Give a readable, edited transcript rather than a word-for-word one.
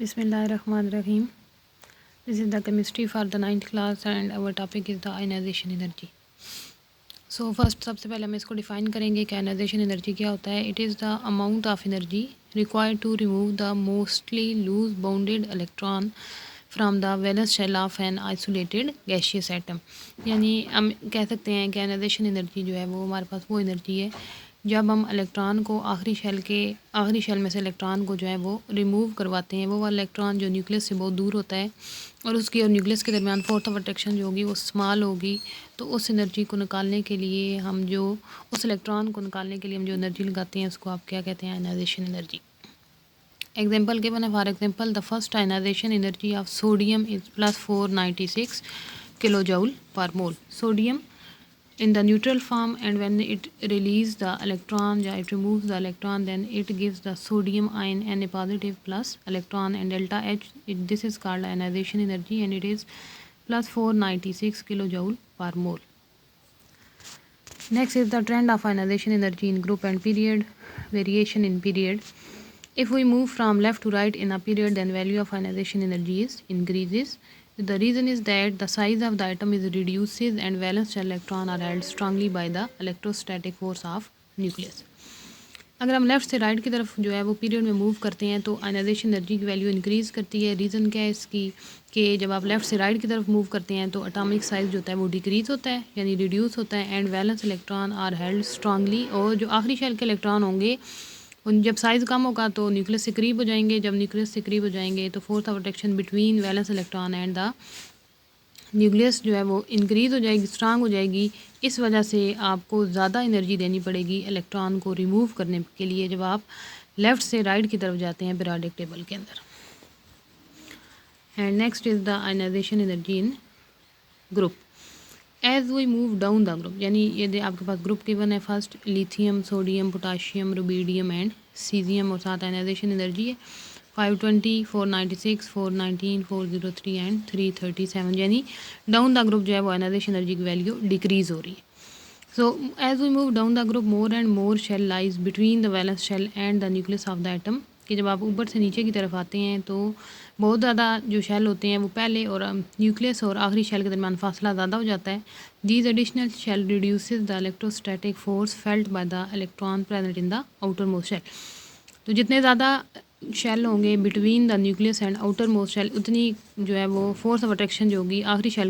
Bismillahirrahmanirrahim. This is the chemistry for the 9th class and our topic is the ionization energy. So first सबसे पहले हम इसको define करेंगे कि ionization energy क्या होता है. It is the amount of energy required to remove the mostly loose bounded electron from the valence shell of an isolated gaseous atom. यानी हम कह सकते हैं कि ionization energy जो है वो हमारे पास वो एनर्जी है जब हम इलेक्ट्रॉन को आखिरी शेल में से इलेक्ट्रॉन को जो है वो रिमूव करवाते हैं. वो वाला इलेक्ट्रॉन जो न्यूक्लियस से बहुत दूर होता है और उसकी और न्यूक्लियस के दरमियान फोर्स ऑफ अट्रैक्शन जो होगी वो स्मॉल होगी. तो उस एनर्जी को निकालने के लिए हम जो उस इलेक्ट्रॉन को निकालने के लिए हम जो एनर्जी लगाते हैं उसको आप क्या कहते हैं, आयनाइजेशन एनर्जी. एग्जाम्पल गिवन है. For example the first ionisation energy of sodium is +496 kilo joule per mole. Sodium in the neutral form, and when it releases the electron, it removes the electron, then it gives the sodium ion Na positive plus electron and delta H. This is called ionization energy and it is +496 kilojoule per mole. Next is the trend of ionization energy in group and period. Variation in period. If we move from left to right in a period, then value of ionization energy is increases. The reason is that the size of the atom is reduces and valence shell electron are held strongly by the electrostatic force of nucleus. अगर हम left से right की तरफ जो है वो period में move करते हैं तो आयनाइजेशन एनर्जी की वैल्यू इंक्रीज़ करती है. रीज़न क्या है इसकी कि जब आप लेफ़्ट से राइट की तरफ मूव करते हैं तो एटॉमिक साइज़ जो होता है वो डिक्रीज़ होता है यानी रिड्यूस होता है and valence electron are held strongly. और जो आखिरी शेल के इलेक्ट्रॉन होंगे उन जब साइज़ कम होगा तो न्यूक्लियस से करीब हो जाएंगे. जब न्यूक्लियस से करीब हो जाएंगे तो force of attraction between valence electron and the nucleus जो है वो इंक्रीज़ हो जाएगी, स्ट्रांग हो जाएगी. इस वजह से आपको ज़्यादा एनर्जी देनी पड़ेगी इलेक्ट्रॉन को रिमूव करने के लिए जब आप लेफ़्ट से राइट की तरफ जाते हैं पीरियोडिक टेबल के अंदर. And next is the ionisation energy in group. As we move down the group, यानी ये आपके पास ग्रुप गिवन है. First lithium, sodium, potassium, rubidium and caesium और साथ आयनाइजेशन एनर्जी है 520, 496, 419, 403 एंड 337. यानी डाउन द ग्रुप जो है वो आयनाइजेशन एनर्जी की वैल्यू डिक्रीज़ हो रही है. So as we move down the group more and more shell lies between the valence shell and the nucleus of the atom. कि जब आप ऊपर से नीचे की तरफ आते हैं तो बहुत ज़्यादा जो शेल होते हैं वो पहले और न्यूक्लियस और आखिरी शेल के दरमियान फासला ज़्यादा हो जाता है. These additional shell reduces the electrostatic force felt by the electron present in the outermost shell. तो जितने ज़्यादा शेल होंगे between the nucleus and outermost shell उतनी जो है वो फोर्स ऑफ अट्रैक्शन जो होगी आखिरी शेल